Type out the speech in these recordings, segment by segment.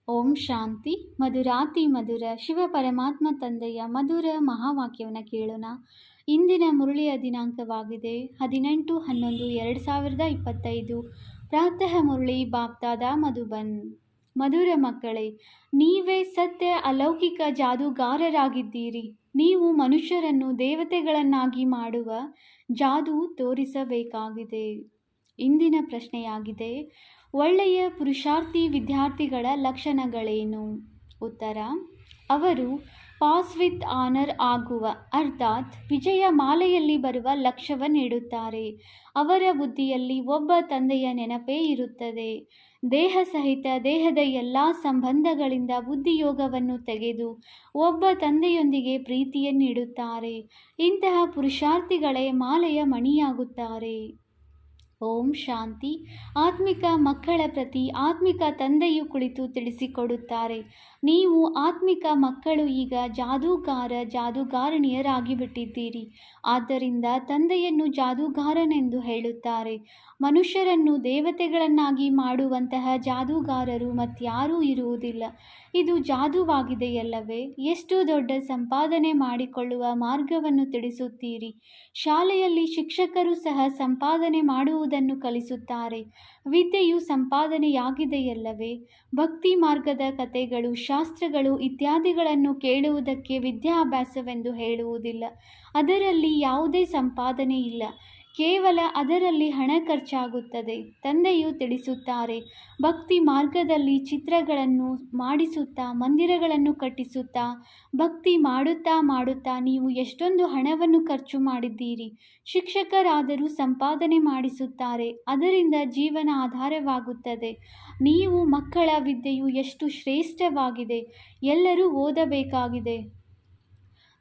ಓಂ ಶಾಂತಿ. ಮಧುರಾತಿ ಮಧುರ ಶಿವ ಪರಮಾತ್ಮ ತಂದೆಯ ಮಧುರ ಮಹಾವಾಕ್ಯವನ್ನು ಕೇಳೋಣ. ಇಂದಿನ ಮುರಳಿಯ ದಿನಾಂಕವಾಗಿದೆ 18/11/2025. ಪ್ರಾತಃ ಮುರಳಿ ಬಾಪ್ತಾದ ಮಧುಬನ್. ಮಧುರ ಮಕ್ಕಳೇ, ನೀವೇ ಸತ್ಯ ಅಲೌಕಿಕ ಜಾದೂಗಾರರಾಗಿದ್ದೀರಿ. ನೀವು ಮನುಷ್ಯರನ್ನು ದೇವತೆಗಳನ್ನಾಗಿ ಮಾಡುವ ಜಾದೂ ತೋರಿಸಬೇಕಾಗಿದೆ. ಇಂದಿನ ಪ್ರಶ್ನೆಯಾಗಿದೆ, ಒಳ್ಳೆಯ ಪುರುಷಾರ್ಥಿ ವಿದ್ಯಾರ್ಥಿಗಳ ಲಕ್ಷಣಗಳೇನು? ಉತ್ತರ: ಅವರು ಪಾಸ್ ವಿತ್ ಆನರ್ ಆಗುವ ಅರ್ಥಾತ್ ವಿಜಯ ಮಾಲೆಯಲ್ಲಿ ಬರುವ ಲಕ್ಷ್ಯವನ್ನಿಡುತ್ತಾರೆ. ಅವರ ಬುದ್ಧಿಯಲ್ಲಿ ಒಬ್ಬ ತಂದೆಯ ನೆನಪೇ ಇರುತ್ತದೆ. ದೇಹ ಸಹಿತ ದೇಹದ ಎಲ್ಲ ಸಂಬಂಧಗಳಿಂದ ಬುದ್ಧಿಯೋಗವನ್ನು ತೆಗೆದು ಒಬ್ಬ ತಂದೆಯೊಂದಿಗೆ ಪ್ರೀತಿಯನ್ನಿಡುತ್ತಾರೆ. ಇಂತಹ ಪುರುಷಾರ್ಥಿಗಳೇ ಮಾಲೆಯ ಮಣಿಯಾಗುತ್ತಾರೆ. ಓಂ ಶಾಂತಿ. ಆತ್ಮಿಕ ಮಕ್ಕಳ ಪ್ರತಿ ಆತ್ಮಿಕ ತಂದೆಯು ಕುಳಿತು ತಿಳಿಸಿಕೊಡುತ್ತಾರೆ. ನೀವು ಆತ್ಮಿಕ ಮಕ್ಕಳು ಈಗ ಜಾದೂಗಾರಣಿಯರಾಗಿ ಬಿಟ್ಟಿದ್ದೀರಿ. ಆದ್ದರಿಂದ ತಂದೆಯನ್ನು ಜಾದೂಗಾರನೆಂದು ಹೇಳುತ್ತಾರೆ. ಮನುಷ್ಯರನ್ನು ದೇವತೆಗಳನ್ನಾಗಿ ಮಾಡುವಂತಹ ಜಾದೂಗಾರರು ಮತ್ಯಾರೂ ಇರುವುದಿಲ್ಲ. ಇದು ಜಾದೂವಾಗಿದೆಯಲ್ಲವೇ? ಎಷ್ಟು ದೊಡ್ಡ ಸಂಪಾದನೆ ಮಾಡಿಕೊಳ್ಳುವ ಮಾರ್ಗವನ್ನು ತಿಳಿಸುತ್ತೀರಿ. ಶಾಲೆಯಲ್ಲಿ ಶಿಕ್ಷಕರು ಸಹ ಸಂಪಾದನೆ ಮಾಡುವುದನ್ನು ಕಲಿಸುತ್ತಾರೆ. ವಿದ್ಯೆಯು ಸಂಪಾದನೆಯಾಗಿದೆಯಲ್ಲವೇ? ಭಕ್ತಿ ಮಾರ್ಗದ ಕಥೆಗಳು, ಶಾಸ್ತ್ರಗಳು ಇತ್ಯಾದಿಗಳನ್ನು ಕೇಳುವುದಕ್ಕೆ ವಿದ್ಯಾಭ್ಯಾಸವೆಂದು ಹೇಳುವುದಿಲ್ಲ. ಅದರಲ್ಲಿ ಯಾವುದೇ ಸಂಪಾದನೆ ಇಲ್ಲ. ಕೇವಲ ಅದರಲ್ಲಿ ಹಣ ಖರ್ಚಾಗುತ್ತದೆ. ತಂದೆಯು ತಿಳಿಸುತ್ತಾರೆ, ಭಕ್ತಿ ಮಾರ್ಗದಲ್ಲಿ ಚಿತ್ರಗಳನ್ನು ಮಾಡಿಸುತ್ತಾ, ಮಂದಿರಗಳನ್ನು ಕಟ್ಟಿಸುತ್ತಾ, ಭಕ್ತಿ ಮಾಡುತ್ತಾ ನೀವು ಎಷ್ಟೊಂದು ಹಣವನ್ನು ಖರ್ಚು ಮಾಡಿದ್ದೀರಿ. ಶಿಕ್ಷಕರಾದರೂ ಸಂಪಾದನೆ ಮಾಡಿಸುತ್ತಾರೆ. ಅದರಿಂದ ಜೀವನ ಆಧಾರವಾಗುತ್ತದೆ. ನೀವು ಮಕ್ಕಳ ವಿದ್ಯೆಯು ಎಷ್ಟು ಶ್ರೇಷ್ಠವಾಗಿದೆ. ಎಲ್ಲರೂ ಓದಬೇಕಾಗಿದೆ.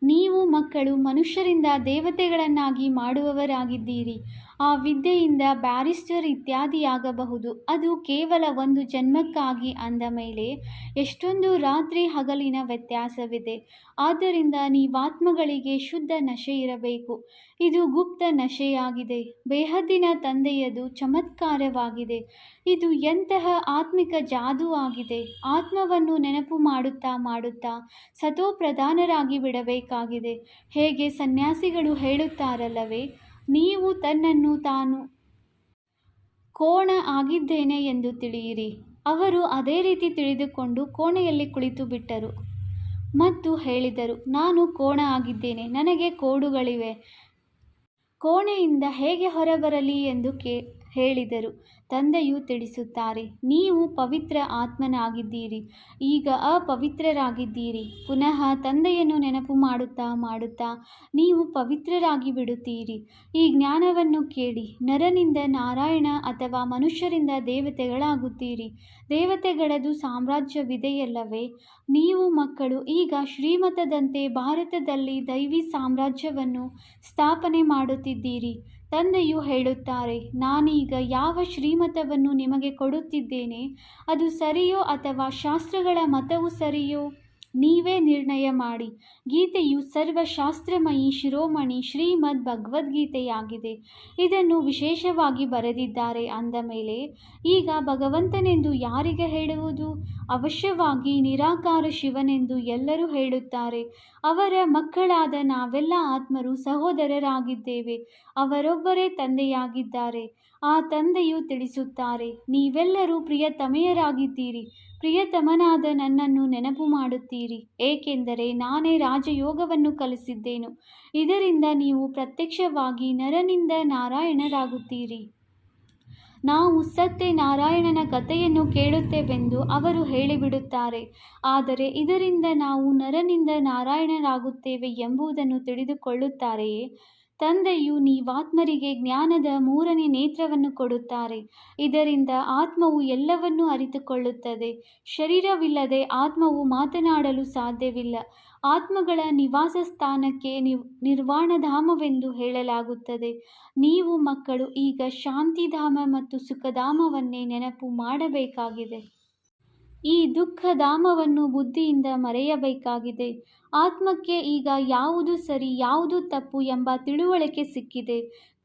ನೀವು ಮಕ್ಕಳು ಮನುಷ್ಯರಿಂದ ದೇವತೆಗಳನ್ನಾಗಿ ಮಾಡುವವರಾಗಿದ್ದೀರಿ. ಆ ವಿದ್ಯೆಯಿಂದ ಬ್ಯಾರಿಸ್ಟರ್ ಇತ್ಯಾದಿಯಾಗಬಹುದು. ಅದು ಕೇವಲ ಒಂದು ಜನ್ಮಕ್ಕಾಗಿ. ಅಂದ ಮೇಲೆ ಎಷ್ಟೊಂದು ರಾತ್ರಿ ಹಗಲಿನ ವ್ಯತ್ಯಾಸವಿದೆ. ಆದ್ದರಿಂದ ನೀವಾತ್ಮಗಳಿಗೆ ಶುದ್ಧ ನಶೆ ಇರಬೇಕು. ಇದು ಗುಪ್ತ ನಶೆಯಾಗಿದೆ. ಬೇಹದ್ದಿನ ತಂದೆಯದು ಚಮತ್ಕಾರವಾಗಿದೆ. ಇದು ಎಂತಹ ಆತ್ಮಿಕ ಜಾದೂ ಆಗಿದೆ. ಆತ್ಮವನ್ನು ನೆನಪು ಮಾಡುತ್ತಾ ಸತೋಪ್ರಧಾನರಾಗಿ ಬಿಡಬೇಕಾಗಿದೆ. ಹೇಗೆ ಸನ್ಯಾಸಿಗಳು ಹೇಳುತ್ತಾರಲ್ಲವೇ, ನೀವು ತನ್ನನ್ನು ತಾನು ಕೋಣ ಆಗಿದ್ದೇನೆ ಎಂದು ತಿಳಿಯಿರಿ. ಅವರು ಅದೇ ರೀತಿ ತಿಳಿದುಕೊಂಡು ಕೋಣೆಯಲ್ಲಿ ಕುಳಿತು ಬಿಟ್ಟರು ಮತ್ತು ಹೇಳಿದರು, ನಾನು ಕೋಣ ಆಗಿದ್ದೇನೆ, ನನಗೆ ಕೋಡುಗಳಿವೆ, ಕೋಣೆಯಿಂದ ಹೇಗೆ ಹೊರಬರಲಿ ಎಂದು ಹೇಳಿದರು. ತಂದೆಯು ತಿಳಿಸುತ್ತಾರೆ, ನೀವು ಪವಿತ್ರ ಆತ್ಮನಾಗಿದ್ದೀರಿ, ಈಗ ಅಪವಿತ್ರರಾಗಿದ್ದೀರಿ. ಪುನಃ ತಂದೆಯನ್ನು ನೆನಪು ಮಾಡುತ್ತಾ ನೀವು ಪವಿತ್ರರಾಗಿ ಬಿಡುತ್ತೀರಿ. ಈ ಜ್ಞಾನವನ್ನು ಕೇಳಿ. ನರನಿಂದ ನಾರಾಯಣ ಅಥವಾ ಮನುಷ್ಯರಿಂದ ದೇವತೆಗಳಾಗುತ್ತೀರಿ. ದೇವತೆಗಳದು ಸಾಮ್ರಾಜ್ಯವಿದೆಯಲ್ಲವೇ? ನೀವು ಮಕ್ಕಳು ಈಗ ಶ್ರೀಮತದಂತೆ ಭಾರತದಲ್ಲಿ ದೈವಿ ಸಾಮ್ರಾಜ್ಯವನ್ನು ಸ್ಥಾಪನೆ ಮಾಡುತ್ತಿದ್ದೀರಿ. ತಂದೆಯು ಹೇಳುತ್ತಾರೆ, ನಾನೀಗ ಯಾವ ಶ್ರೀಮತವನ್ನು ನಿಮಗೆ ಕೊಡುತ್ತಿದ್ದೇನೆ, ಅದು ಸರಿಯೋ ಅಥವಾ ಶಾಸ್ತ್ರಗಳ ಮತವು ಸರಿಯೋ? ನೀವೇ ನಿರ್ಣಯ ಮಾಡಿ. ಗೀತೆಯು ಸರ್ವಶಾಸ್ತ್ರಮಯಿ ಶಿರೋಮಣಿ ಶ್ರೀಮದ್ ಭಗವದ್ಗೀತೆಯಾಗಿದೆ. ಇದನ್ನು ವಿಶೇಷವಾಗಿ ಬರೆದಿದ್ದಾರೆ. ಅಂದ ಮೇಲೆ ಈಗ ಭಗವಂತನೆಂದು ಯಾರಿಗೆ ಹೇಳುವುದು? ಅವಶ್ಯವಾಗಿ ನಿರಾಕಾರ ಶಿವನೆಂದು ಎಲ್ಲರೂ ಹೇಳುತ್ತಾರೆ. ಅವರ ಮಕ್ಕಳಾದ ನಾವೆಲ್ಲ ಆತ್ಮರು ಸಹೋದರರಾಗಿದ್ದೇವೆ. ಅವರೊಬ್ಬರೇ ತಂದೆಯಾಗಿದ್ದಾರೆ. ಆ ತಂದೆಯು ತಿಳಿಸುತ್ತಾರೆ, ನೀವೆಲ್ಲರೂ ಪ್ರಿಯತಮೆಯರಾಗಿದ್ದೀರಿ. ಪ್ರಿಯತಮನಾದ ನನ್ನನ್ನು ನೆನಪು ಮಾಡುತ್ತೀರಿ, ಏಕೆಂದರೆ ನಾನೇ ರಾಜಯೋಗವನ್ನು ಕಲಿಸಿದ್ದೇನು. ಇದರಿಂದ ನೀವು ಪ್ರತ್ಯಕ್ಷವಾಗಿ ನರನಿಂದ ನಾರಾಯಣರಾಗುತ್ತೀರಿ. ನಾವು ಸತ್ಯನಾರಾಯಣನ ಕಥೆಯನ್ನು ಕೇಳುತ್ತೇವೆಂದು ಅವರು ಹೇಳಿಬಿಡುತ್ತಾರೆ. ಆದರೆ ಇದರಿಂದ ನಾವು ನರನಿಂದ ನಾರಾಯಣರಾಗುತ್ತೇವೆ ಎಂಬುದನ್ನು ತಿಳಿದುಕೊಳ್ಳುತ್ತಾರೆಯೇ? ತಂದೆಯು ನೀವಾತ್ಮರಿಗೆ ಜ್ಞಾನದ 3ನೇ ನೇತ್ರವನ್ನು ಕೊಡುತ್ತಾರೆ. ಇದರಿಂದ ಆತ್ಮವು ಎಲ್ಲವನ್ನೂ ಅರಿತುಕೊಳ್ಳುತ್ತದೆ. ಶರೀರವಿಲ್ಲದೆ ಆತ್ಮವು ಮಾತನಾಡಲು ಸಾಧ್ಯವಿಲ್ಲ. ಆತ್ಮಗಳ ನಿವಾಸ ಸ್ಥಾನಕ್ಕೆ ನಿರ್ವಾಣಧಾಮವೆಂದು ಹೇಳಲಾಗುತ್ತದೆ. ನೀವು ಮಕ್ಕಳು ಈಗ ಶಾಂತಿಧಾಮ ಮತ್ತು ಸುಖಧಾಮವನ್ನೇ ನೆನಪು ಮಾಡಬೇಕಾಗಿದೆ. ಈ ದುಃಖಧಾಮವನ್ನು ಬುದ್ಧಿಯಿಂದ ಮರೆಯಬೇಕಾಗಿದೆ. ಆತ್ಮಕ್ಕೆ ಈಗ ಯಾವುದು ಸರಿ ಯಾವುದು ತಪ್ಪು ಎಂಬ ತಿಳುವಳಿಕೆ ಸಿಕ್ಕಿದೆ.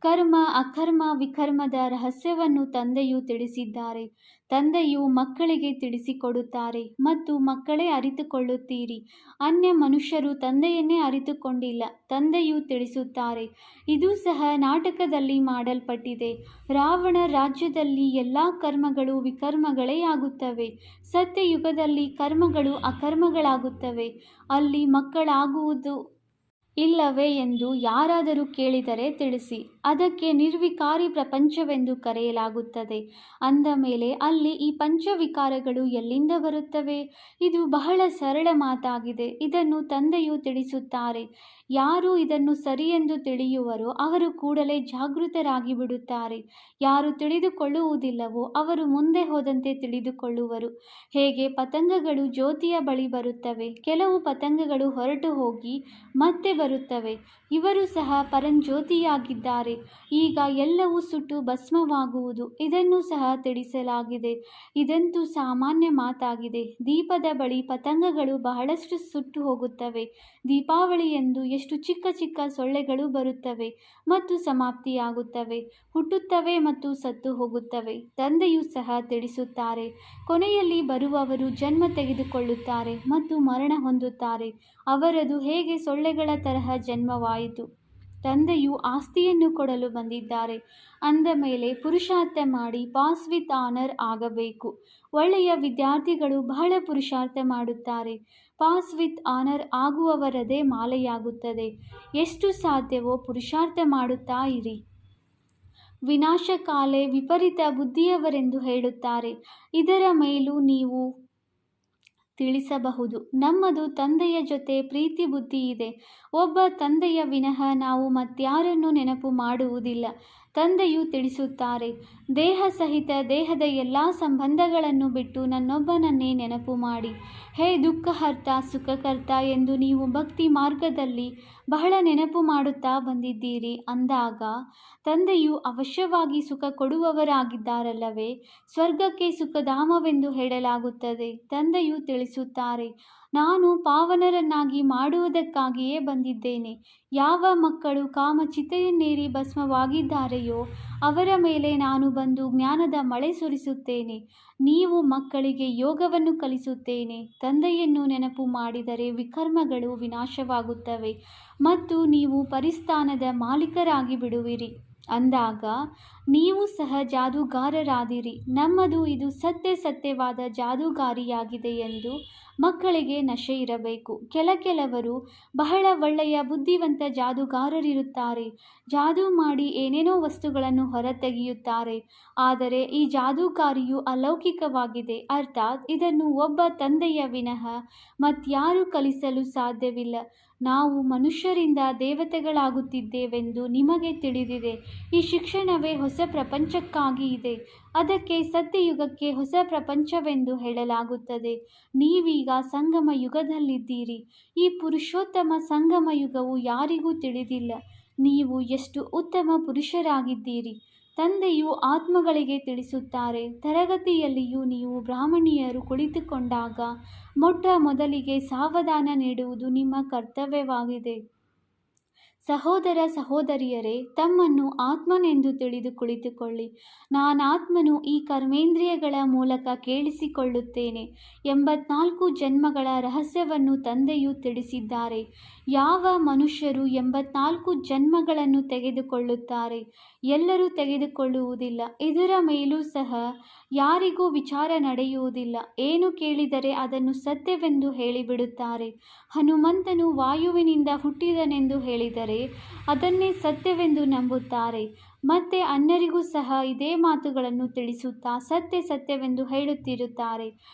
ಕರ್ಮ ಅಕರ್ಮ ವಿಕರ್ಮದ ರಹಸ್ಯವನ್ನು ತಂದೆಯು ತಿಳಿಸಿದ್ದಾರೆ. ತಂದೆಯು ಮಕ್ಕಳಿಗೆ ತಿಳಿಸಿಕೊಡುತ್ತಾರೆ ಮತ್ತು ಮಕ್ಕಳೇ ಅರಿತುಕೊಳ್ಳುತ್ತೀರಿ. ಅನ್ಯ ಮನುಷ್ಯರು ತಂದೆಯನ್ನೇ ಅರಿತುಕೊಂಡಿಲ್ಲ. ತಂದೆಯು ತಿಳಿಸುತ್ತಾರೆ. ಇದು ಸಹ ನಾಟಕದಲ್ಲಿ ಮಾಡಲ್ಪಟ್ಟಿದೆ. ರಾವಣ ರಾಜ್ಯದಲ್ಲಿ ಎಲ್ಲ ಕರ್ಮಗಳು ವಿಕರ್ಮಗಳೇ ಆಗುತ್ತವೆ. ಸತ್ಯಯುಗದಲ್ಲಿ ಕರ್ಮಗಳು ಅಕರ್ಮಗಳಾಗುತ್ತವೆ. ಅಲ್ಲಿ ಮಕ್ಕಳಾಗುವುದು ಇಲ್ಲವೇ ಎಂದು ಯಾರಾದರೂ ಕೇಳಿದರೆ ತಿಳಿಸಿ. ಅದಕ್ಕೆ ನಿರ್ವಿಕಾರಿ ಪ್ರಪಂಚವೆಂದು ಕರೆಯಲಾಗುತ್ತದೆ. ಅಂದ ಮೇಲೆ ಅಲ್ಲಿ ಈ ಪಂಚವಿಕಾರಗಳು ಎಲ್ಲಿಂದ ಬರುತ್ತವೆ? ಇದು ಬಹಳ ಸರಳ ಮಾತಾಗಿದೆ. ಇದನ್ನು ತಂದೆಯು ತಿಳಿಸುತ್ತಾರೆ. ಯಾರು ಇದನ್ನು ಸರಿಯೆಂದು ತಿಳಿಯುವರೋ ಅವರು ಕೂಡಲೇ ಜಾಗೃತರಾಗಿ ಬಿಡುತ್ತಾರೆ. ಯಾರು ತಿಳಿದುಕೊಳ್ಳುವುದಿಲ್ಲವೋ ಅವರು ಮುಂದೆ ಹೋದಂತೆ ತಿಳಿದುಕೊಳ್ಳುವರು. ಹೇಗೆ ಪತಂಗಗಳು ಜ್ಯೋತಿಯ ಬಳಿ ಬರುತ್ತವೆ, ಕೆಲವು ಪತಂಗಗಳು ಹೊರಟು ಹೋಗಿ ಮತ್ತೆ ಬರುತ್ತವೆ. ಇವರು ಸಹ ಪರಂಜ್ಯೋತಿಯಾಗಿದ್ದಾರೆ. ಈಗ ಎಲ್ಲವೂ ಸುಟ್ಟು ಭಸ್ಮವಾಗುವುದು. ಇದನ್ನು ಸಹ ತಿಳಿಸಲಾಗಿದೆ. ಇದಂತೂ ಸಾಮಾನ್ಯ ಮಾತಾಗಿದೆ. ದೀಪದ ಬಳಿ ಪತಂಗಗಳು ಬಹಳಷ್ಟು ಸುಟ್ಟು ಹೋಗುತ್ತವೆ. ದೀಪಾವಳಿಯಂದು ಎಷ್ಟು ಚಿಕ್ಕ ಚಿಕ್ಕ ಸೊಳ್ಳೆಗಳು ಬರುತ್ತವೆ ಮತ್ತು ಸಮಾಪ್ತಿಯಾಗುತ್ತವೆ, ಹುಟ್ಟುತ್ತವೆ ಮತ್ತು ಸತ್ತು ಹೋಗುತ್ತವೆ. ತಂದೆಯೂ ಸಹ ತಿಳಿಸುತ್ತಾರೆ. ಕೊನೆಯಲ್ಲಿ ಬರುವವರು ಜನ್ಮ ತೆಗೆದುಕೊಳ್ಳುತ್ತಾರೆ ಮತ್ತು ಮರಣ ಹೊಂದುತ್ತಾರೆ. ಅವರದು ಹೇಗೆ ಸೊಳ್ಳೆಗಳ ತರಹ ಜನ್ಮವಾಯಿತು. ತಂದೆಯು ಆಸ್ತಿಯನ್ನು ಕೊಡಲು ಬಂದಿದ್ದಾರೆ. ಅಂದ ಮೇಲೆ ಪುರುಷಾರ್ಥ ಮಾಡಿ ಪಾಸ್ ವಿತ್ ಆನರ್ ಆಗಬೇಕು. ಒಳ್ಳೆಯ ವಿದ್ಯಾರ್ಥಿಗಳು ಬಹಳ ಪುರುಷಾರ್ಥ ಮಾಡುತ್ತಾರೆ. ಪಾಸ್ ವಿತ್ ಆನರ್ ಆಗುವವರದೇ ಮಾಲೆಯಾಗುತ್ತದೆ. ಎಷ್ಟು ಸಾಧ್ಯವೋ ಪುರುಷಾರ್ಥ ಮಾಡುತ್ತಾ ಇರಿ. ವಿನಾಶಕಾಲೇ ವಿಪರೀತ ಬುದ್ಧಿಯವರೆಂದು ಹೇಳುತ್ತಾರೆ. ಇದರ ಮೇಲೂ ನೀವು ತಿಳಿಸಬಹುದು. ನಮ್ಮದು ತಂದೆಯ ಜೊತೆ ಪ್ರೀತಿ ಬುದ್ಧಿ ಇದೆ. ಒಬ್ಬ ತಂದೆಯ ವಿನಃ ನಾವು ಮತ್ಯಾರನ್ನೂ ನೆನಪು ಮಾಡುವುದಿಲ್ಲ. ತಂದೆಯು ತಿಳಿಸುತ್ತಾರೆ. ದೇಹ ಸಹಿತ ದೇಹದ ಎಲ್ಲ ಸಂಬಂಧಗಳನ್ನು ಬಿಟ್ಟು ನನ್ನೊಬ್ಬನನ್ನೇ ನೆನಪು ಮಾಡಿ. ಹೇ ದುಃಖಹರ್ತ ಸುಖಕರ್ತ ಎಂದು ನೀವು ಭಕ್ತಿ ಮಾರ್ಗದಲ್ಲಿ ಬಹಳ ನೆನಪು ಮಾಡುತ್ತಾ ಬಂದಿದ್ದೀರಿ ಅಂದಾಗ ತಂದೆಯು ಅವಶ್ಯವಾಗಿ ಸುಖ ಕೊಡುವವರಾಗಿದ್ದಾರಲ್ಲವೇ? ಸ್ವರ್ಗಕ್ಕೆ ಸುಖಧಾಮವೆಂದು ಹೇಳಲಾಗುತ್ತದೆ. ತಂದೆಯು ತಿಳಿಸುತ್ತಾರೆ. ನಾನು ಪಾವನರನ್ನಾಗಿ ಮಾಡುವುದಕ್ಕಾಗಿಯೇ ಬಂದಿದ್ದೇನೆ. ಯಾವ ಮಕ್ಕಳು ಕಾಮಚಿತೆಯನ್ನೇರಿ ಭಸ್ಮವಾಗಿದ್ದಾರೆಯೋ ಅವರ ಮೇಲೆ ನಾನು ಬಂದು ಜ್ಞಾನದ ಮಳೆ ಸುರಿಸುತ್ತೇನೆ. ನೀವು ಮಕ್ಕಳಿಗೆ ಯೋಗವನ್ನು ಕಲಿಸುತ್ತೇನೆ. ತಂದೆಯನ್ನು ನೆನಪು ಮಾಡಿದರೆ ವಿಕರ್ಮಗಳು ವಿನಾಶವಾಗುತ್ತವೆ ಮತ್ತು ನೀವು ಪರಿಸ್ಥಾನದ ಮಾಲೀಕರಾಗಿ ಬಿಡುವಿರಿ. ಅಂದಾಗ ನೀವು ಸಹ ಜಾದೂಗಾರರಾದಿರಿ. ನಮ್ಮದು ಇದು ಸತ್ಯವಾದ ಜಾದೂಗಾರಿಯಾಗಿದೆ ಎಂದು ಮಕ್ಕಳಿಗೆ ನಶೆ ಇರಬೇಕು. ಕೆಲವರು ಬಹಳ ಒಳ್ಳೆಯ ಬುದ್ಧಿವಂತ ಜಾದೂಗಾರರಿರುತ್ತಾರೆ. ಜಾದೂ ಮಾಡಿ ಏನೇನೋ ವಸ್ತುಗಳನ್ನು ಹೊರತೆಗೆಯುತ್ತಾರೆ. ಆದರೆ ಈ ಜಾದೂಗಾರಿಯು ಅಲೌಕಿಕವಾಗಿದೆ. ಅರ್ಥಾತ್ ಇದನ್ನು ಒಬ್ಬ ತಂದೆಯ ವಿನಃ ಮತ್ಯಾರೂ ಕಲಿಸಲು ಸಾಧ್ಯವಿಲ್ಲ. ನಾವು ಮನುಷ್ಯರಿಂದ ದೇವತೆಗಳಾಗುತ್ತಿದ್ದೇವೆಂದು ನಿಮಗೆ ತಿಳಿದಿದೆ. ಈ ಶಿಕ್ಷಣವೇ ಹೊಸ ಪ್ರಪಂಚಕ್ಕಾಗಿ ಇದೆ. ಅದಕ್ಕೆ ಸತ್ಯಯುಗಕ್ಕೆ ಹೊಸ ಪ್ರಪಂಚವೆಂದು ಹೇಳಲಾಗುತ್ತದೆ. ನೀವೀಗ ಸಂಗಮ ಯುಗದಲ್ಲಿದ್ದೀರಿ. ಈ ಪುರುಷೋತ್ತಮ ಸಂಗಮ ಯುಗವು ಯಾರಿಗೂ ತಿಳಿದಿಲ್ಲ. ನೀವು ಎಷ್ಟು ಉತ್ತಮ ಪುರುಷರಾಗಿದ್ದೀರಿ. ತಂದೆಯು ಆತ್ಮಗಳಿಗೆ ತಿಳಿಸುತ್ತಾರೆ. ತರಗತಿಯಲ್ಲಿಯೂ ನೀವು ಬ್ರಾಹ್ಮಣಿಯರು ಕುಳಿತುಕೊಂಡಾಗ ಮೊಟ್ಟ ಮೊದಲಿಗೆ ಸಾವಧಾನ ನೀಡುವುದು ನಿಮ್ಮ ಕರ್ತವ್ಯವಾಗಿದೆ. ಸಹೋದರ ಸಹೋದರಿಯರೇ, ತಮ್ಮನ್ನು ಆತ್ಮನೆಂದು ತಿಳಿದು ಕುಳಿತುಕೊಳ್ಳಿ. ನಾನಾತ್ಮನು ಈ ಕರ್ಮೇಂದ್ರಿಯಗಳ ಮೂಲಕ ಕೇಳಿಸಿಕೊಳ್ಳುತ್ತೇನೆ. 84 ಜನ್ಮಗಳ ರಹಸ್ಯವನ್ನು ತಂದೆಯು ತಿಳಿಸಿದ್ದಾರೆ. ಯಾವ ಮನುಷ್ಯರು 84 ಜನ್ಮಗಳನ್ನು ತೆಗೆದುಕೊಳ್ಳುತ್ತಾರೆ? ಎಲ್ಲರೂ ತೆಗೆದುಕೊಳ್ಳುವುದಿಲ್ಲ. ಇದರ ಮೇಲೂ ಸಹ ಯಾರಿಗೂ ವಿಚಾರ ನಡೆಯುವುದಿಲ್ಲ. ಏನು ಕೇಳಿದರೆ ಅದನ್ನು ಸತ್ಯವೆಂದು ಹೇಳಿಬಿಡುತ್ತಾರೆ. ಹನುಮಂತನು ವಾಯುವಿನಿಂದ ಹುಟ್ಟಿದನೆಂದು ಹೇಳಿದರೆ ಅದನ್ನೇ ಸತ್ಯವೆಂದು ನಂಬುತ್ತಾರೆ. ಮತ್ತೆ ಅನ್ಯರಿಗೂ ಸಹ ಇದೇ ಮಾತುಗಳನ್ನು ತಿಳಿಸುತ್ತಾ ಸತ್ಯವೆಂದು ಹೇಳುತ್ತಿರುತ್ತಾರೆ.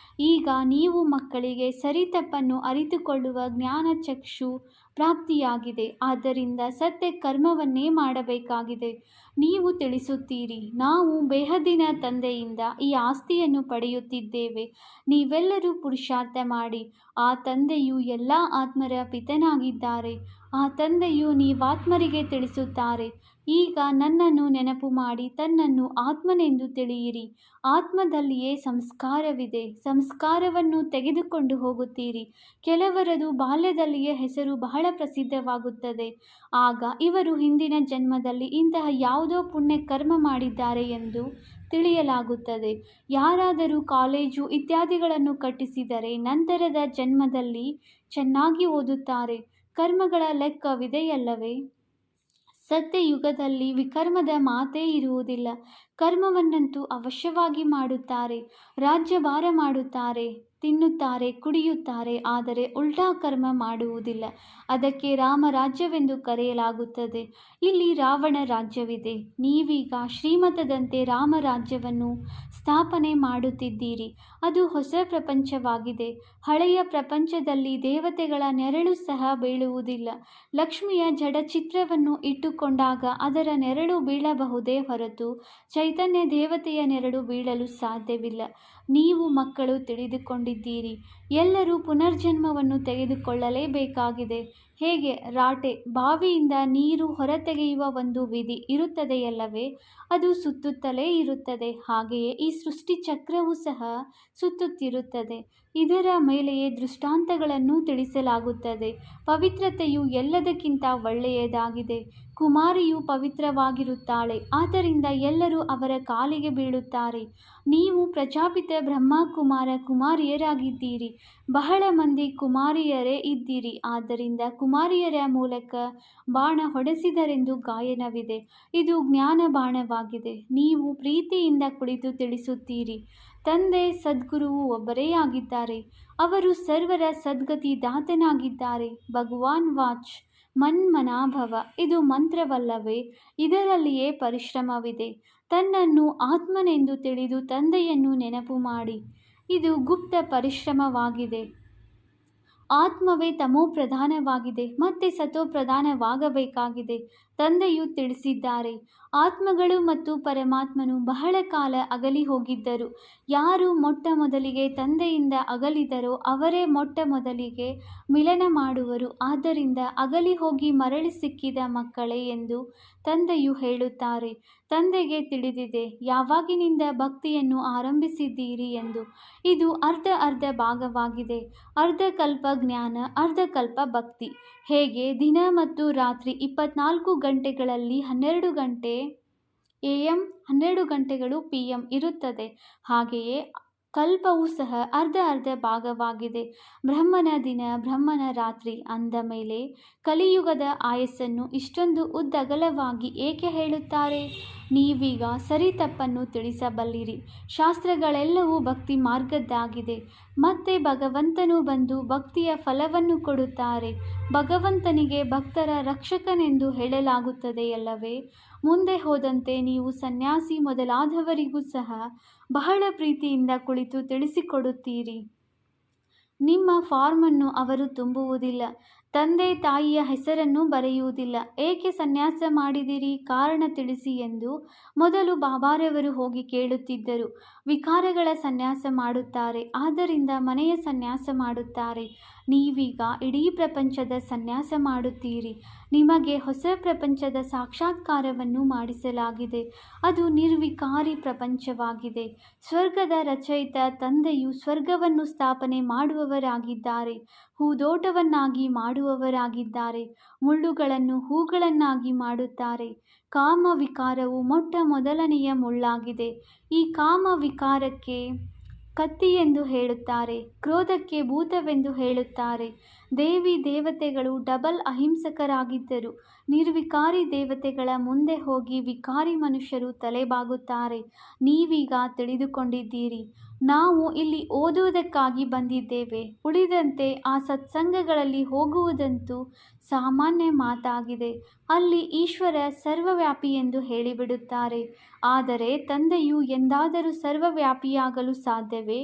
ಈಗ ನೀವು ಮಕ್ಕಳಿಗೆ ಸರಿ ತಪ್ಪನ್ನು ಅರಿತುಕೊಳ್ಳುವ ಜ್ಞಾನಚಕ್ಷು ಪ್ರಾಪ್ತಿಯಾಗಿದೆ. ಆದ್ದರಿಂದ ಸತ್ಯ ಕರ್ಮವನ್ನೇ ಮಾಡಬೇಕಾಗಿದೆ. ನೀವು ತಿಳಿಸುತ್ತೀರಿ, ನಾವು ಬೇಹದ್ದಿನ ತಂದೆಯಿಂದ ಈ ಆಸ್ತಿಯನ್ನು ಪಡೆಯುತ್ತಿದ್ದೇವೆ. ನೀವೆಲ್ಲರೂ ಪುರುಷಾರ್ಥ ಮಾಡಿ. ಆ ತಂದೆಯು ಎಲ್ಲ ಆತ್ಮರ ಪಿತನಾಗಿದ್ದಾರೆ. ಆ ತಂದೆಯು ನೀವಾತ್ಮರಿಗೆ ತಿಳಿಸುತ್ತಾರೆ. ಈಗ ನನ್ನನ್ನು ನೆನಪು ಮಾಡಿ ತನ್ನನ್ನು ಆತ್ಮನೆಂದು ತಿಳಿಯಿರಿ. ಆತ್ಮದಲ್ಲಿಯೇ ಸಂಸ್ಕಾರವಿದೆ. ಸಂಸ್ಕಾರವನ್ನು ತೆಗೆದುಕೊಂಡು ಹೋಗುತ್ತೀರಿ. ಕೆಲವರದು ಬಾಲ್ಯದಲ್ಲಿಯೇ ಹೆಸರು ಬಹಳ ಪ್ರಸಿದ್ಧವಾಗುತ್ತದೆ. ಆಗ ಇವರು ಹಿಂದಿನ ಜನ್ಮದಲ್ಲಿ ಇಂತಹ ಯಾವುದೋ ಪುಣ್ಯ ಕರ್ಮ ಮಾಡಿದ್ದಾರೆ ಎಂದು ತಿಳಿಯಲಾಗುತ್ತದೆ. ಯಾರಾದರೂ ಕಾಲೇಜು ಇತ್ಯಾದಿಗಳನ್ನು ಕಟ್ಟಿಸಿದರೆ ನಂತರದ ಜನ್ಮದಲ್ಲಿ ಚೆನ್ನಾಗಿ ಓದುತ್ತಾರೆ. ಕರ್ಮಗಳ ಲೆಕ್ಕವಿದೆಯಲ್ಲವೇ? ಸತ್ಯಯುಗದಲ್ಲಿ ವಿಕರ್ಮದ ಮಾತೇ ಇರುವುದಿಲ್ಲ. ಕರ್ಮವನ್ನಂತೂ ಅವಶ್ಯವಾಗಿ ಮಾಡುತ್ತಾರೆ. ರಾಜ್ಯಭಾರ ಮಾಡುತ್ತಾರೆ, ತಿನ್ನುತ್ತಾರೆ, ಕುಡಿಯುತ್ತಾರೆ. ಆದರೆ ಉಲ್ಟಾ ಕರ್ಮ ಮಾಡುವುದಿಲ್ಲ. ಅದಕ್ಕೆ ರಾಮರಾಜ್ಯವೆಂದು ಕರೆಯಲಾಗುತ್ತದೆ. ಇಲ್ಲಿ ರಾವಣ ರಾಜ್ಯವಿದೆ. ನೀವೀಗ ಶ್ರೀಮತದಂತೆ ರಾಮರಾಜ್ಯವನ್ನು ಸ್ಥಾಪನೆ ಮಾಡುತ್ತಿದ್ದೀರಿ. ಅದು ಹೊಸ ಪ್ರಪಂಚವಾಗಿದೆ. ಹಳೆಯ ಪ್ರಪಂಚದಲ್ಲಿ ದೇವತೆಗಳ ನೆರಳು ಸಹ ಬೀಳುವುದಿಲ್ಲ. ಲಕ್ಷ್ಮಿಯ ಜಡಚಿತ್ರವನ್ನು ಇಟ್ಟುಕೊಂಡಾಗ ಅದರ ನೆರಳು ಬೀಳಬಹುದೇ ಹೊರತು ಚೈತನ್ಯ ದೇವತೆಯ ನೆರಳು ಬೀಳಲು ಸಾಧ್ಯವಿಲ್ಲ. ನೀವು ಮಕ್ಕಳು ತಿಳಿದುಕೊಂಡಿದ್ದೀರಿ. ಎಲ್ಲರೂ ಪುನರ್ಜನ್ಮವನ್ನು ತೆಗೆದುಕೊಳ್ಳಲೇಬೇಕಾಗಿದೆ. ಹೇಗೆ ರಾಟೆ ಬಾವಿಯಿಂದ ನೀರು ಹೊರತೆಗೆಯುವ ಒಂದು ವಿಧಿ ಇರುತ್ತದೆಯಲ್ಲವೇ? ಅದು ಸುತ್ತುತ್ತಲೇ ಇರುತ್ತದೆ. ಹಾಗೆಯೇ ಈ ಸೃಷ್ಟಿ ಚಕ್ರವೂ ಸಹ ಸುತ್ತುತ್ತಿರುತ್ತದೆ. ಇದರ ಮೇಲೆಯೇ ದೃಷ್ಟಾಂತಗಳನ್ನು ತಿಳಿಸಲಾಗುತ್ತದೆ. ಪವಿತ್ರತೆಯು ಎಲ್ಲದಕ್ಕಿಂತ ಒಳ್ಳೆಯದಾಗಿದೆ. ಕುಮಾರಿಯು ಪವಿತ್ರವಾಗಿರುತ್ತಾಳೆ. ಆದ್ದರಿಂದ ಎಲ್ಲರೂ ಅವರ ಕಾಲಿಗೆ ಬೀಳುತ್ತಾರೆ. ನೀವು ಪ್ರಜಾಪಿತ ಬ್ರಹ್ಮ ಕುಮಾರ ಕುಮಾರಿಯರಾಗಿದ್ದೀರಿ. ಬಹಳ ಮಂದಿ ಕುಮಾರಿಯರೇ ಇದ್ದೀರಿ. ಆದ್ದರಿಂದ ಕುಮಾರಿಯರ ಮೂಲಕ ಬಾಣ ಹೊಡೆಸಿದರೆಂದು ಗಾಯನವಿದೆ. ಇದು ಜ್ಞಾನ ಬಾಣವಾಗಿದೆ. ನೀವು ಪ್ರೀತಿಯಿಂದ ಕುಳಿತು ತಿಳಿಸುತ್ತೀರಿ. ತಂದೆ ಸದ್ಗುರುವು ಒಬ್ಬರೇ ಆಗಿದ್ದಾರೆ. ಅವರು ಸರ್ವರ ಸದ್ಗತಿ ದಾತನಾಗಿದ್ದಾರೆ. ಭಗವಾನ್ ವಾಚ್ ಮನ್ಮನಾಭವ. ಇದು ಮಂತ್ರವಲ್ಲವೇ? ಇದರಲ್ಲಿಯೇ ಪರಿಶ್ರಮವಿದೆ. ತನ್ನನ್ನು ಆತ್ಮನೆಂದು ತಿಳಿದು ತಂದೆಯನ್ನು ನೆನಪು ಮಾಡಿ. ಇದು ಗುಪ್ತ ಪರಿಶ್ರಮವಾಗಿದೆ. ಆತ್ಮವೇ ತಮೋ ಪ್ರಧಾನವಾಗಿದೆ ಮತ್ತೆ ಸತೋ ಪ್ರಧಾನವಾಗಬೇಕಾಗಿದೆ. ತಂದೆಯು ತಿಳಿಸಿದ್ದಾರೆ. ಆತ್ಮಗಳು ಮತ್ತು ಪರಮಾತ್ಮನು ಬಹಳ ಕಾಲ ಅಗಲಿ ಹೋಗಿದ್ದರು. ಯಾರು ಮೊಟ್ಟ ಮೊದಲಿಗೆ ತಂದೆಯಿಂದ ಅಗಲಿದರೋ ಅವರೇ ಮೊಟ್ಟ ಮೊದಲಿಗೆ ಮಿಲನ ಮಾಡುವರು. ಆದ್ದರಿಂದ ಅಗಲಿ ಹೋಗಿ ಮರಳಿ ಸಿಕ್ಕಿದ ಮಕ್ಕಳೇ ಎಂದು ತಂದೆಯು ಹೇಳುತ್ತಾರೆ. ತಂದೆಗೆ ತಿಳಿದಿದೆ ಯಾವಾಗಿನಿಂದ ಭಕ್ತಿಯನ್ನು ಆರಂಭಿಸಿದ್ದೀರಿ ಎಂದು. ಇದು ಅರ್ಧ ಅರ್ಧ ಭಾಗವಾಗಿದೆ. ಅರ್ಧ ಕಲ್ಪ ಜ್ಞಾನ, ಅರ್ಧ ಕಲ್ಪ ಭಕ್ತಿ. ಹೇಗೆ ದಿನ ಮತ್ತು ರಾತ್ರಿ 24 ಗಂಟೆಗಳಲ್ಲಿ 12 ಗಂಟೆ AM, 12 ಗಂಟೆಗಳು PM ಇರುತ್ತದೆ. ಹಾಗೆಯೇ ಕಲ್ಪವೂ ಸಹ ಅರ್ಧ ಅರ್ಧ ಭಾಗವಾಗಿದೆ. ಬ್ರಹ್ಮನ ದಿನ, ಬ್ರಹ್ಮನ ರಾತ್ರಿ ಅಂದ ಮೇಲೆ ಕಲಿಯುಗದ ಆಯಸ್ಸನ್ನು ಇಷ್ಟೊಂದು ಉದ್ದಗಲವಾಗಿ ಏಕೆ ಹೇಳುತ್ತಾರೆ? ನೀವೀಗ ಸರಿ ತಪ್ಪನ್ನು ತಿಳಿಸಬಲ್ಲಿರಿ. ಶಾಸ್ತ್ರಗಳೆಲ್ಲವೂ ಭಕ್ತಿ ಮಾರ್ಗದ್ದಾಗಿದೆ. ಮತ್ತೆ ಭಗವಂತನು ಬಂದು ಭಕ್ತಿಯ ಫಲವನ್ನು ಕೊಡುತ್ತಾರೆ. ಭಗವಂತನಿಗೆ ಭಕ್ತರ ರಕ್ಷಕನೆಂದು ಹೇಳಲಾಗುತ್ತದೆಯಲ್ಲವೇ? ಮುಂದೆ ಹೋದಂತೆ ನೀವು ಸನ್ಯಾಸಿ ಮೊದಲಾದವರಿಗೂ ಸಹ ಬಹಳ ಪ್ರೀತಿಯಿಂದ ಕುಳಿತು ತಿಳಿಸಿಕೊಡುತ್ತೀರಿ. ನಿಮ್ಮ ಫಾರ್ಮನ್ನು ಅವರು ತುಂಬುವುದಿಲ್ಲ. ತಂದೆ ತಾಯಿಯ ಹೆಸರನ್ನು ಬರೆಯುವುದಿಲ್ಲ. ಏಕೆ ಸನ್ಯಾಸ ಮಾಡಿದಿರಿ, ಕಾರಣ ತಿಳಿಸಿ ಎಂದು ಮೊದಲು ಬಾಬಾರವರು ಹೋಗಿ ಕೇಳುತ್ತಿದ್ದರು. ವಿಕಾರಗಳ ಸನ್ಯಾಸ ಮಾಡುತ್ತಾರೆ. ಆದ್ದರಿಂದ ಮನೆಯ ಸನ್ಯಾಸ ಮಾಡುತ್ತಾರೆ. ನೀವೀಗ ಇಡೀ ಪ್ರಪಂಚದ ಸನ್ಯಾಸ ಮಾಡುತ್ತೀರಿ. ನಿಮಗೆ ಹೊಸ ಪ್ರಪಂಚದ ಸಾಕ್ಷಾತ್ಕಾರವನ್ನು ಮಾಡಿಸಲಾಗಿದೆ. ಅದು ನಿರ್ವಿಕಾರಿ ಪ್ರಪಂಚವಾಗಿದೆ. ಸ್ವರ್ಗದ ರಚಯಿತ ತಂದೆಯು ಸ್ವರ್ಗವನ್ನು ಸ್ಥಾಪನೆ ಮಾಡುವವರಾಗಿದ್ದಾರೆ. ಹೂದೋಟವನ್ನಾಗಿ ಮಾಡುವವರಾಗಿದ್ದಾರೆ. ಮುಳ್ಳುಗಳನ್ನು ಹೂಗಳನ್ನಾಗಿ ಮಾಡುತ್ತಾರೆ. ಕಾಮ ವಿಕಾರವು ಮೊಟ್ಟ ಮೊದಲನೆಯ ಮುಳ್ಳಾಗಿದೆ. ಈ ಕಾಮ ವಿಕಾರಕ್ಕೆ ಕತ್ತಿ ಎಂದು ಹೇಳುತ್ತಾರೆ. ಕ್ರೋಧಕ್ಕೆ ಭೂತವೆಂದು ಹೇಳುತ್ತಾರೆ. ದೇವಿ ದೇವತೆಗಳು ಡಬಲ್ ಅಹಿಂಸಕರಾಗಿದ್ದರು. ನಿರ್ವಿಕಾರಿ ದೇವತೆಗಳ ಮುಂದೆ ಹೋಗಿ ವಿಕಾರಿ ಮನುಷ್ಯರು ತಲೆಬಾಗುತ್ತಾರೆ. ನೀವೀಗ ತಿಳಿದುಕೊಂಡಿದ್ದೀರಿ. ನಾವು ಇಲ್ಲಿ ಓದುವುದಕ್ಕಾಗಿ ಬಂದಿದ್ದೇವೆ. ಉಳಿದಂತೆ ಆ ಸತ್ಸಂಗಗಳಲ್ಲಿ ಹೋಗುವುದಂತೂ ಸಾಮಾನ್ಯ ಮಾತಾಗಿದೆ. ಅಲ್ಲಿ ಈಶ್ವರ ಸರ್ವವ್ಯಾಪಿ ಎಂದು ಹೇಳಿಬಿಡುತ್ತಾರೆ. ಆದರೆ ತಂದೆಯು ಎಂದಾದರೂ ಸರ್ವವ್ಯಾಪಿಯಾಗಲು ಸಾಧ್ಯವೇ?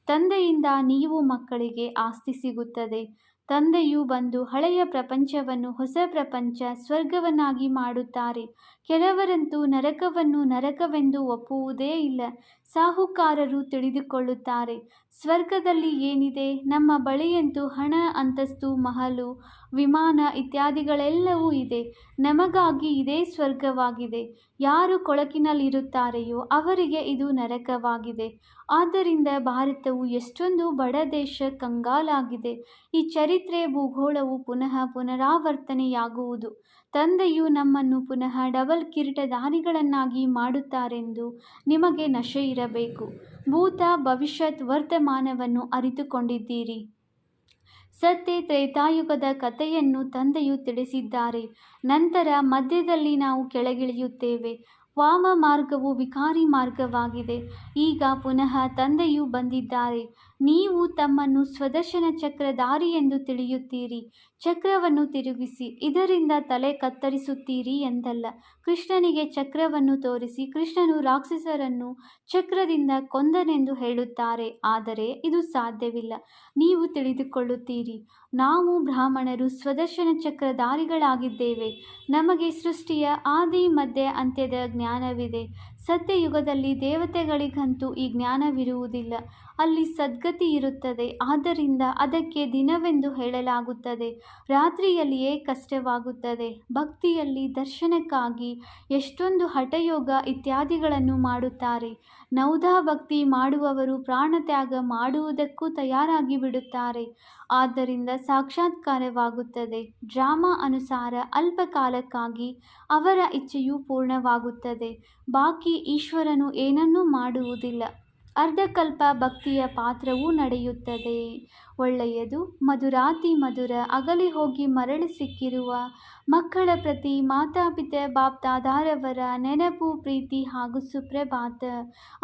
ತಂದೆಯಿಂದ ನೀವು ಮಕ್ಕಳಿಗೆ ಆಸ್ತಿ ಸಿಗುತ್ತದೆ. ತಂದೆಯು ಬಂದು ಹಳೆಯ ಪ್ರಪಂಚವನ್ನು ಹೊಸ ಪ್ರಪಂಚ ಸ್ವರ್ಗವನ್ನಾಗಿ ಮಾಡುತ್ತಾರೆ. ಕೆಲವರಂತೂ ನರಕವನ್ನು ನರಕವೆಂದು ಒಪ್ಪುವುದೇ ಇಲ್ಲ. ಸಾಹುಕಾರರು ತಿಳಿದುಕೊಳ್ಳುತ್ತಾರೆ. ಸ್ವರ್ಗದಲ್ಲಿ ಏನಿದೆ? ನಮ್ಮ ಬಳಿಯಂತೂ ಹಣ, ಅಂತಸ್ತು, ಮಹಲು, ವಿಮಾನ ಇತ್ಯಾದಿಗಳೆಲ್ಲವೂ ಇದೆ. ನಮಗಾಗಿ ಇದೇ ಸ್ವರ್ಗವಾಗಿದೆ. ಯಾರು ಕೊಳಕಿನಲ್ಲಿರುತ್ತಾರೆಯೋ ಅವರಿಗೆ ಇದು ನರಕವಾಗಿದೆ. ಆದ್ದರಿಂದ ಭಾರತವು ಎಷ್ಟೊಂದು ಬಡ ದೇಶ, ಕಂಗಾಲಾಗಿದೆ. ಈ ಚರಿತ್ರೆ, ಭೂಗೋಳವು ಪುನಃ ಪುನರಾವರ್ತನೆಯಾಗುವುದು. ತಂದೆಯು ನಮ್ಮನ್ನು ಪುನಃ ಡಬಲ್ ಕಿರೀಟಧಾರಿಗಳನ್ನಾಗಿ ಮಾಡುತ್ತಾರೆಂದು ನಿಮಗೆ ನಶೆ ಇರಬೇಕು. ಭೂತ, ಭವಿಷ್ಯತ್, ವರ್ತಮಾನವನ್ನು ಅರಿತುಕೊಂಡಿದ್ದೀರಿ. ಸತ್ಯ ತ್ರೇತಾಯುಗದ ಕಥೆಯನ್ನು ತಂದೆಯು ತಿಳಿಸಿದ್ದಾರೆ. ನಂತರ ಮಧ್ಯದಲ್ಲಿ ನಾವು ಕೆಳಗಿಳಿಯುತ್ತೇವೆ. ವಾಮ ಮಾರ್ಗವು ವಿಕಾರಿ ಮಾರ್ಗವಾಗಿದೆ. ಈಗ ಪುನಃ ತಂದೆಯು ಬಂದಿದ್ದಾರೆ. ನೀವು ತಮ್ಮನ್ನು ಸ್ವದರ್ಶನ ಚಕ್ರಧಾರಿ ಎಂದು ತಿಳಿಯುತ್ತೀರಿ. ಚಕ್ರವನ್ನು ತಿರುಗಿಸಿ, ಇದರಿಂದ ತಲೆ ಕತ್ತರಿಸುತ್ತೀರಿ ಎಂದಲ್ಲ. ಕೃಷ್ಣನಿಗೆ ಚಕ್ರವನ್ನು ತೋರಿಸಿ, ಕೃಷ್ಣನು ರಾಕ್ಷಸರನ್ನು ಚಕ್ರದಿಂದ ಕೊಂದನೆಂದು ಹೇಳುತ್ತಾರೆ. ಆದರೆ ಇದು ಸಾಧ್ಯವಿಲ್ಲ. ನೀವು ತಿಳಿದುಕೊಳ್ಳುತ್ತೀರಿ, ನಾವು ಬ್ರಾಹ್ಮಣರು ಸ್ವದರ್ಶನ ಚಕ್ರಧಾರಿಗಳಾಗಿದ್ದೇವೆ. ನಮಗೆ ಸೃಷ್ಟಿಯ ಆದಿ, ಮಧ್ಯ, ಅಂತ್ಯದ ಜ್ಞಾನವಿದೆ. ಸತ್ಯಯುಗದಲ್ಲಿ ದೇವತೆಗಳಿಗಂತೂ ಈ ಜ್ಞಾನವಿರುವುದಿಲ್ಲ. ಅಲ್ಲಿ ಸದ್ಗತಿ ಇರುತ್ತದೆ. ಆದ್ದರಿಂದ ಅದಕ್ಕೆ ದಿನವೆಂದು ಹೇಳಲಾಗುತ್ತದೆ. ರಾತ್ರಿಯಲ್ಲಿಯೇ ಕಷ್ಟವಾಗುತ್ತದೆ. ಭಕ್ತಿಯಲ್ಲಿ ದರ್ಶನಕ್ಕಾಗಿ ಎಷ್ಟೊಂದು ಹಠಯೋಗ ಇತ್ಯಾದಿಗಳನ್ನು ಮಾಡುತ್ತಾರೆ. ನೌದಾ ಭಕ್ತಿ ಮಾಡುವವರು ಪ್ರಾಣತ್ಯಾಗ ಮಾಡುವುದಕ್ಕೂ ತಯಾರಾಗಿ ಬಿಡುತ್ತಾರೆ. ಆದ್ದರಿಂದ ಸಾಕ್ಷಾತ್ಕಾರವಾಗುತ್ತದೆ. ಡ್ರಾಮಾ ಅನುಸಾರ ಅಲ್ಪ ಕಾಲಕ್ಕಾಗಿ ಅವರ ಇಚ್ಛೆಯು ಪೂರ್ಣವಾಗುತ್ತದೆ. ಬಾಕಿ ಈಶ್ವರನು ಏನನ್ನೂ ಮಾಡುವುದಿಲ್ಲ. ಅರ್ಧಕಲ್ಪ ಭಕ್ತಿಯ ಪಾತ್ರವೂ ನಡೆಯುತ್ತದೆ. ಒಳ್ಳೆಯದು. ಮಧುರಾತಿ ಮಧುರ ಅಗಲಿ ಹೋಗಿ ಮರಳಿ ಸಿಕ್ಕಿರುವ ಮಕ್ಕಳ ಪ್ರತಿ ಮಾತಾಪಿತೆ ಬಾಪ್ದಾದಾರವರ ನೆನಪು, ಪ್ರೀತಿ ಹಾಗೂ ಸುಪ್ರಭಾತ.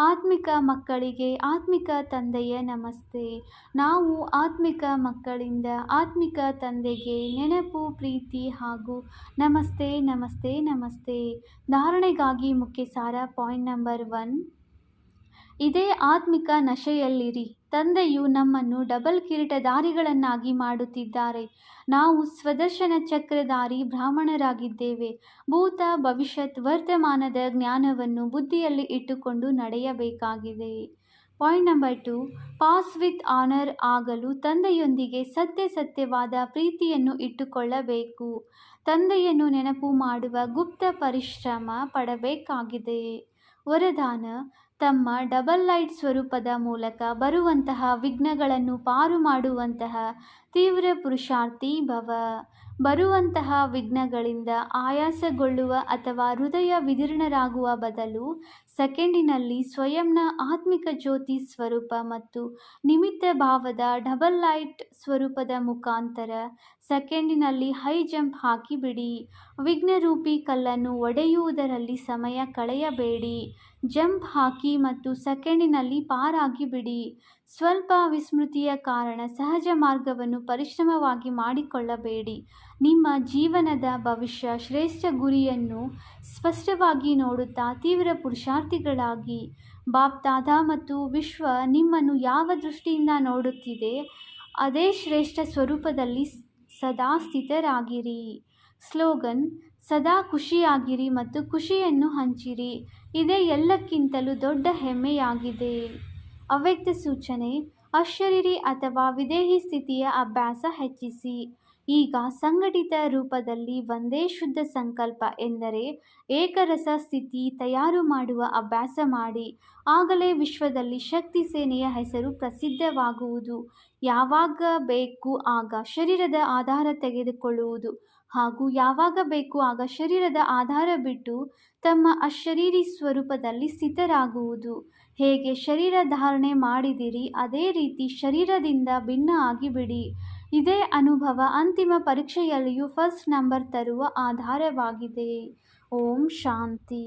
ಆತ್ಮಿಕ ಮಕ್ಕಳಿಗೆ ಆತ್ಮಿಕ ತಂದೆಯ ನಮಸ್ತೆ. ನಾವು ಆತ್ಮಿಕ ಮಕ್ಕಳಿಂದ ಆತ್ಮಿಕ ತಂದೆಗೆ ನೆನಪು, ಪ್ರೀತಿ ಹಾಗೂ ನಮಸ್ತೆ ನಮಸ್ತೆ ನಮಸ್ತೆ. ಧಾರಣೆಗಾಗಿ ಮುಖ್ಯ ಸಾರ. Point number 1. ಇದೇ ಆತ್ಮಿಕ ನಶೆಯಲ್ಲಿರಿ. ತಂದೆಯು ನಮ್ಮನ್ನು ಡಬಲ್ ಕಿರೀಟಧಾರಿಗಳನ್ನಾಗಿ ಮಾಡುತ್ತಿದ್ದಾರೆ. ನಾವು ಸ್ವದರ್ಶನ ಚಕ್ರಧಾರಿ ಬ್ರಾಹ್ಮಣರಾಗಿದ್ದೇವೆ. ಭೂತ, ಭವಿಷ್ಯತ್, ವರ್ತಮಾನದ ಜ್ಞಾನವನ್ನು ಬುದ್ಧಿಯಲ್ಲಿ ಇಟ್ಟುಕೊಂಡು ನಡೆಯಬೇಕಾಗಿದೆ. Point number 2. Pass with honour ಆಗಲು ತಂದೆಯೊಂದಿಗೆ ಸತ್ಯವಾದ ಪ್ರೀತಿಯನ್ನು ಇಟ್ಟುಕೊಳ್ಳಬೇಕು. ತಂದೆಯನ್ನು ನೆನಪು ಮಾಡುವ ಗುಪ್ತ ಪರಿಶ್ರಮ ಪಡಬೇಕಾಗಿದೆ. ವರದಾನ: ತಮ್ಮ ಡಬಲ್ ಲೈಟ್ ಸ್ವರೂಪದ ಮೂಲಕ ಬರುವಂತಹ ವಿಘ್ನಗಳನ್ನು ಪಾರು ಮಾಡುವಂತಹ ತೀವ್ರ ಪುರುಷಾರ್ಥಿ ಭವ. ಬರುವಂತಹ ವಿಘ್ನಗಳಿಂದ ಆಯಾಸಗೊಳ್ಳುವ ಅಥವಾ ಹೃದಯ ವಿದೀರ್ಣರಾಗುವ ಬದಲು ಸೆಕೆಂಡಿನಲ್ಲಿ ಸ್ವಯಂನ ಆತ್ಮಿಕ ಜ್ಯೋತಿ ಸ್ವರೂಪ ಮತ್ತು ನಿಮಿತ್ತ ಭಾವದ ಡಬಲ್ ಲೈಟ್ ಸ್ವರೂಪದ ಮುಖಾಂತರ ಸೆಕೆಂಡಿನಲ್ಲಿ ಹೈ ಜಂಪ್ ಹಾಕಿಬಿಡಿ. ವಿಘ್ನರೂಪಿ ಕಲ್ಲನ್ನು ಒಡೆಯುವುದರಲ್ಲಿ ಸಮಯ ಕಳೆಯಬೇಡಿ. ಜಂಪ್ ಹಾಕಿ ಮತ್ತು ಸೆಕೆಂಡಿನಲ್ಲಿ ಪಾರಾಗಿ ಬಿಡಿ. ಸ್ವಲ್ಪ ವಿಸ್ಮೃತಿಯ ಕಾರಣ ಸಹಜ ಮಾರ್ಗವನ್ನು ಪರಿಶ್ರಮವಾಗಿ ಮಾಡಿಕೊಳ್ಳಬೇಡಿ. ನಿಮ್ಮ ಜೀವನದ ಭವಿಷ್ಯ ಶ್ರೇಷ್ಠ ಗುರಿಯನ್ನು ಸ್ಪಷ್ಟವಾಗಿ ನೋಡುತ್ತಾ ತೀವ್ರ ಪುರುಷಾರ್ಥಿಗಳಾಗಿ. ಬಾಪ್ ದಾದಾ ಮತ್ತು ವಿಶ್ವ ನಿಮ್ಮನ್ನು ಯಾವ ದೃಷ್ಟಿಯಿಂದ ನೋಡುತ್ತಿದೆ ಅದೇ ಶ್ರೇಷ್ಠ ಸ್ವರೂಪದಲ್ಲಿ ಸದಾ ಸ್ಥಿತರಾಗಿರಿ. ಸ್ಲೋಗನ್: ಸದಾ ಖುಷಿಯಾಗಿರಿ ಮತ್ತು ಖುಷಿಯನ್ನು ಹಂಚಿರಿ. ಇದೇ ಎಲ್ಲಕ್ಕಿಂತಲೂ ದೊಡ್ಡ ಹೆಮ್ಮೆಯಾಗಿದೆ. ಅವ್ಯಕ್ತ ಸೂಚನೆ: ಅಶರೀರಿ ಅಥವಾ ವಿದೇಹಿ ಸ್ಥಿತಿಯ ಅಭ್ಯಾಸ ಹೆಚ್ಚಿಸಿ. ಈಗ ಸಂಘಟಿತ ರೂಪದಲ್ಲಿ ಒಂದೇ ಶುದ್ಧ ಸಂಕಲ್ಪ ಎಂದರೆ ಏಕರಸ ಸ್ಥಿತಿ ತಯಾರು ಮಾಡುವ ಅಭ್ಯಾಸ ಮಾಡಿ. ಆಗಲೇ ವಿಶ್ವದಲ್ಲಿ ಶಕ್ತಿ ಸೇನೆಯ ಹೆಸರು ಪ್ರಸಿದ್ಧವಾಗುವುದು. ಯಾವಾಗ ಬೇಕು ಆಗ ಶರೀರದ ಆಧಾರ ತೆಗೆದುಕೊಳ್ಳುವುದು ಹಾಗೂ ಯಾವಾಗ ಬೇಕು ಆಗ ಶರೀರದ ಆಧಾರ ಬಿಟ್ಟು ತಮ್ಮ ಅಶರೀರಿ ಸ್ವರೂಪದಲ್ಲಿ ಸ್ಥಿತರಾಗುವುದು. ಹೇಗೆ ಶರೀರ ಧಾರಣೆ ಮಾಡಿದಿರಿ ಅದೇ ರೀತಿ ಶರೀರದಿಂದ ಭಿನ್ನ ಆಗಿಬಿಡಿ. ಇದೇ ಅನುಭವ ಅಂತಿಮ ಪರೀಕ್ಷೆಯಲ್ಲಿಯೂ ಫಸ್ಟ್ ನಂಬರ್ ತರುವ ಆಧಾರವಾಗಿದೆ. ಓಂ ಶಾಂತಿ.